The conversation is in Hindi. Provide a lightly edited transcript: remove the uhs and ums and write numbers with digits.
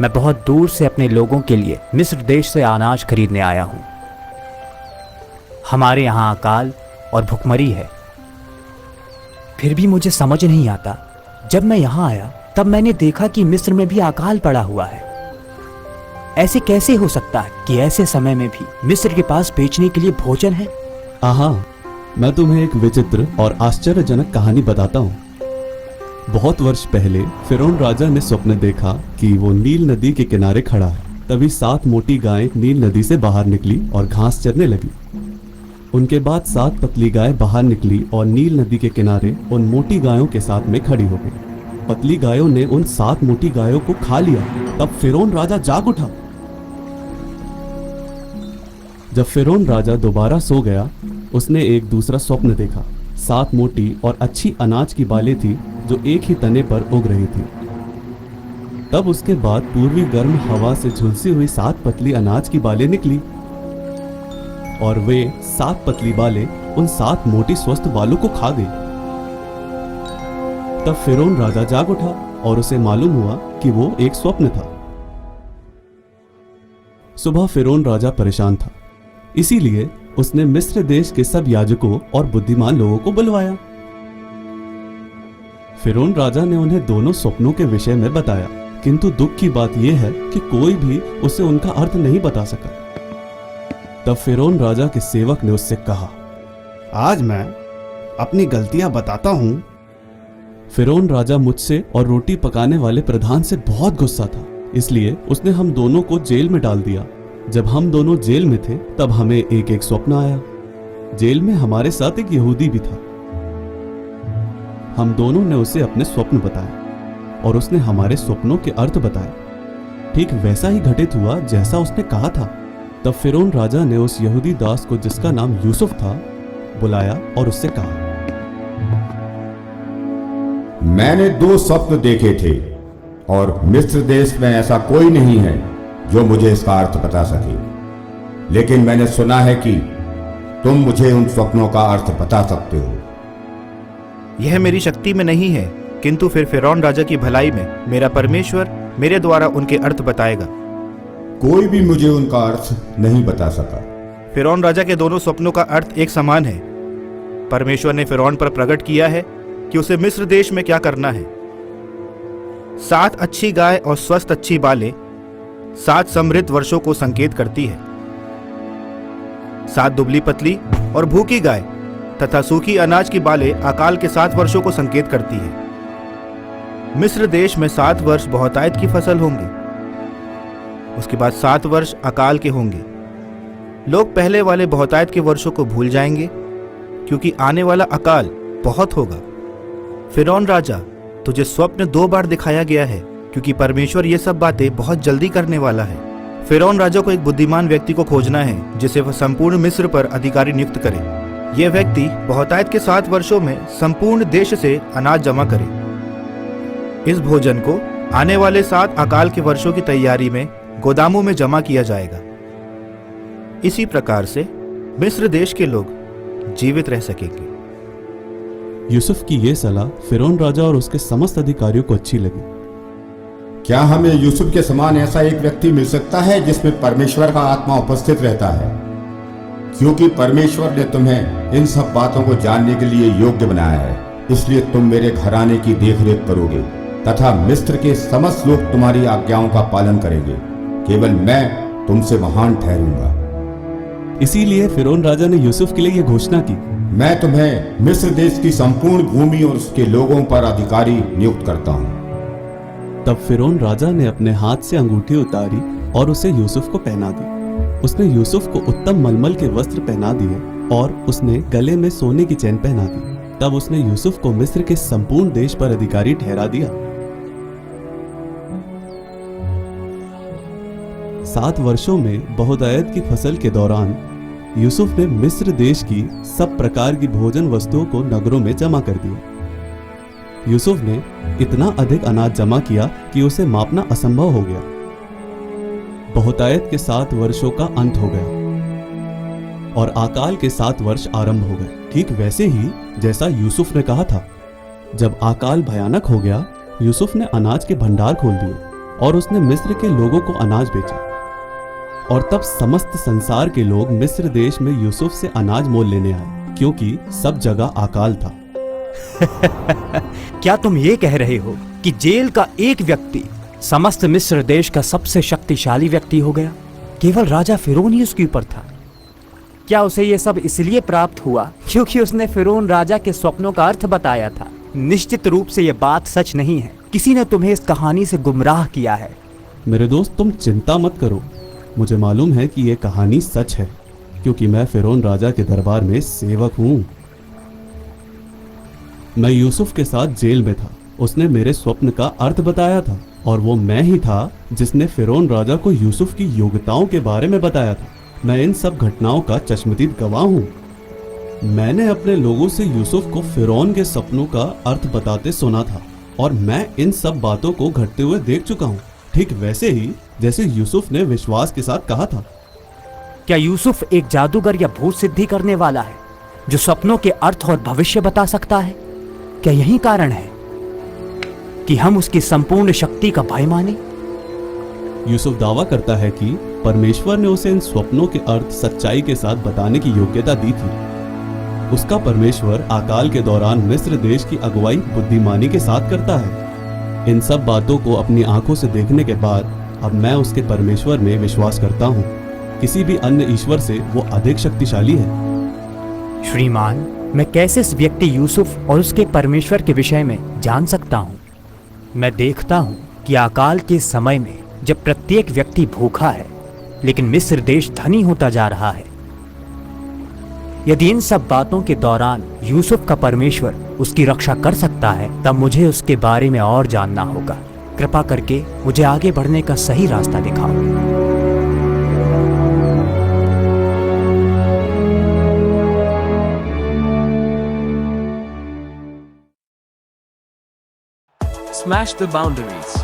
मैं बहुत दूर से अपने लोगों के लिए मिस्र देश से अनाज खरीदने आया हूँ। हमारे यहाँ अकाल और भुखमरी है, फिर भी मुझे समझ नहीं आता। जब मैं यहाँ आया तब मैंने देखा कि मिस्र में भी अकाल पड़ा हुआ है। ऐसे कैसे हो सकता है कि ऐसे समय में भी मिस्र के पास बेचने के लिए भोजन है? हाँ, मैं तुम्हें एक विचित्र और आश्चर्यजनक कहानी बताता हूँ। बहुत वर्ष पहले फिरौन राजा ने स्वप्न देखा कि वो नील नदी के किनारे खड़ा है। तभी 7 मोटी गायें नील नदी से बाहर निकली और घास चरने लगी। उनके बाद 7 पतली गाय बाहर निकली और नील नदी के किनारे उन मोटी गायों के साथ में खड़ी हो गई। पतली गायों ने उन 7 मोटी गायों को खा लिया। तब फिरौन राजा जाग उठा। जब फिरौन राजा दोबारा सो गया, उसने एक दूसरा स्वप्न देखा। 7 मोटी और अच्छी अनाज की बालें थी जो एक ही तने पर उग रही थी। तब उसके बाद पूर्वी गर्म हवा से झुलसी हुई 7 पतली अनाज की बालें निकली और वे 7 पतली बालें उन 7 मोटी स्वस्थ बालों को खा गई। तब फिरौन राजा जाग उठा और उसे मालूम हुआ कि वो एक स्वप्न था। सुबह फिरौन राजा परेशान था, इसीलिए उसने मिस्र देश के सब याजकों और बुद्धिमान लोगों को बुलवाया। फिरौन राजा ने उन्हें दोनों स्वप्नों के विषय में बताया, किंतु दुख की बात यह है कि कोई भी उसे उनका अर्थ नहीं बता सका। तब फिरौन राजा के सेवक ने उससे कहा, आज मैं अपनी गलतियां बताता हूं। फिरौन राजा मुझसे और रोटी पकाने वाले प्रधान से बहुत गुस्सा था, इसलिए उसने हम दोनों को जेल में डाल दिया। जब हम दोनों जेल में थे तब हमें एक एक स्वप्न आया। जेल में हमारे साथ एक यहूदी भी था। हम दोनों ने उसे अपने स्वप्न बताए और उसने हमारे स्वप्नों के अर्थ बताए। ठीक वैसा ही घटित हुआ जैसा उसने कहा था। तब फिरौन राजा ने उस यहूदी दास को, जिसका नाम यूसुफ था, बुलाया और उससे कहा, मैंने 2 स्वप्न देखे थे और मिस्र देश में ऐसा कोई नहीं है जो मुझे इसका अर्थ बता सके। लेकिन मैंने सुना है कि तुम मुझे उन स्वप्नों का अर्थ बता सकते हो। यह मेरी शक्ति में नहीं है, किंतु फिर फिरौन राजा की भलाई में मेरा परमेश्वर मेरे द्वारा उनके अर्थ बताएगा। कोई भी मुझे उनका अर्थ नहीं बता सका। फिरौन राजा के दोनों स्वप्नों का अर्थ एक समान है। परमेश्वर ने फिरौन पर प्रकट किया है कि उसे मिस्र देश में क्या करना है। 7 अच्छी गाय और स्वस्थ अच्छी बालें 7 समृद्ध वर्षों को संकेत करती है। 7 दुबली पतली और भूखी गाय तथा सूखी अनाज की बालें अकाल के 7 वर्षों को संकेत करती है। मिस्र देश में 7 वर्ष बहुतायत की फसल होंगे, उसके बाद 7 वर्ष अकाल के होंगे। लोग पहले वाले बहुतायत के वर्षों को भूल जाएंगे, क्योंकि आने वाला अकाल बहुत होगा। फिरौन राजा, तुझे स्वप्न 2 बार दिखाया गया है, क्योंकि परमेश्वर ये सब बातें बहुत जल्दी करने वाला है। फिरौन राजा को एक बुद्धिमान व्यक्ति को खोजना है, जिसे वह संपूर्ण मिस्र पर अधिकारी नियुक्त करे। यह व्यक्ति बहुतायत के 7 वर्षों में संपूर्ण देश से अनाज जमा करे। इस भोजन को आने वाले 7 अकाल के वर्षों की तैयारी में गोदामों में जमा किया जाएगा। इसी प्रकार से मिस्र देश के लोग जीवित रह सकेंगे। यूसुफ की यह सलाह फिरौन राजा और उसके समस्त अधिकारियों को अच्छी लगी। क्या हमें यूसुफ के समान ऐसा एक व्यक्ति मिल सकता है जिसमें परमेश्वर का आत्मा उपस्थित रहता है? क्योंकि परमेश्वर ने तुम्हें इन सब बातों को जानने के लिए योग्य बनाया है, इसलिए तुम मेरे घराने की देखरेख करोगे तथा मिस्र के समस्त लोग तुम्हारी आज्ञाओं का पालन करेंगे। केवल मैं तुमसे महान ठहरूंगा। इसीलिए फिरौन राजा ने यूसुफ के लिए यह घोषणा की, मैं तुम्हें मिस्र देश की संपूर्ण भूमि और उसके लोगों पर अधिकारी नियुक्त करता हूँ। तब फिरौन राजा ने अपने हाथ से अंगूठी उतारी और उसे यूसुफ को पहना दी। उसने यूसुफ को उत्तम मलमल के वस्त्र पहना दिए और उसने गले में सोने की चैन पहना दी। तब उसने यूसुफ को मिस्र के संपूर्ण देश पर अधिकारी ठहरा दिया। 7 वर्षों में बहुतायत की फसल के दौरान यूसुफ ने मिस्र देश की सब प्रकार की भोजन वस्तुओं को नगरों में जमा कर दिया। यूसुफ ने इतना अधिक अनाज जमा किया कि उसे मापना असंभव हो गया। बहुतायत के 7 वर्षों का अंत हो गया और अकाल के 7 वर्ष आरंभ हो गए, ठीक वैसे ही जैसा यूसुफ ने कहा था। जब अकाल भयानक हो गया, यूसुफ ने अनाज के भंडार खोल दिए और उसने मिस्र के लोगों को अनाज बेचा। और तब समस्त संसार के लोग मिस्र देश में यूसुफ से अनाज मोल लेने आए, क्योंकि सब जगह अकाल था। क्या तुम ये कह रहे हो कि जेल का एक व्यक्ति समस्त मिस्र देश का सबसे शक्तिशाली व्यक्ति हो गया? केवल राजा फिरौन ही उसके ऊपर था। क्या उसे ये सब इसलिए प्राप्त हुआ क्योंकि उसने फिरौन राजा के स्वप्नों का अर्थ बताया था? निश्चित रूप से यह बात सच नहीं है। किसी ने तुम्हें इस कहानी से गुमराह किया है। मेरे दोस्त, तुम चिंता मत करो। मुझे मालूम है कि यह कहानी सच है, क्योंकि मैं फिरौन राजा के दरबार में सेवक हूं। मैं यूसुफ के साथ जेल में था। उसने मेरे स्वप्न का अर्थ बताया था, और वो मैं ही था जिसने फिरौन राजा को यूसुफ की योग्यताओं के बारे में बताया था। मैं इन सब घटनाओं का चश्मदीद गवाह हूं। मैंने अपने लोगों से यूसुफ को फिरौन के सपनों का अर्थ बताते सुना था, और मैं इन सब बातों को घटते हुए देख चुका हूं, ठीक वैसे ही जैसे यूसुफ ने विश्वास के साथ कहा था। क्या यूसुफ एक जादूगर या भूत सिद्धि करने वाला है जो सपनों के अर्थ और भविष्य बता सकता है? क्या यही कारण है कि हम उसकी संपूर्ण शक्ति का भय माने? यूसुफ दावा करता है कि परमेश्वर ने उसे इन स्वप्नों के अर्थ सच्चाई के साथ बताने की योग्यता दी थी। उसका परमेश्वर अकाल के दौरान मिस्र देश की अगुवाई बुद्धिमानी के साथ करता है। इन सब बातों को अपनी आंखों से देखने के बाद अब मैं उसके परमेश्वर में विश्वास करता हूँ। किसी भी अन्य ईश्वर से वो अधिक शक्तिशाली है। श्रीमान, मैं कैसे इस व्यक्ति यूसुफ और उसके परमेश्वर के विषय में जान सकता हूँ? मैं देखता हूँ कि अकाल के समय में जब प्रत्येक व्यक्ति भूखा है, लेकिन मिस्र देश धनी होता जा रहा है। यदि इन सब बातों के दौरान यूसुफ का परमेश्वर उसकी रक्षा कर सकता है, तब मुझेún बारे में और जानना होगा। कृपा करके मुझे आगे बढ़ने का सही रास्ता दिखाओ। Smash the boundaries.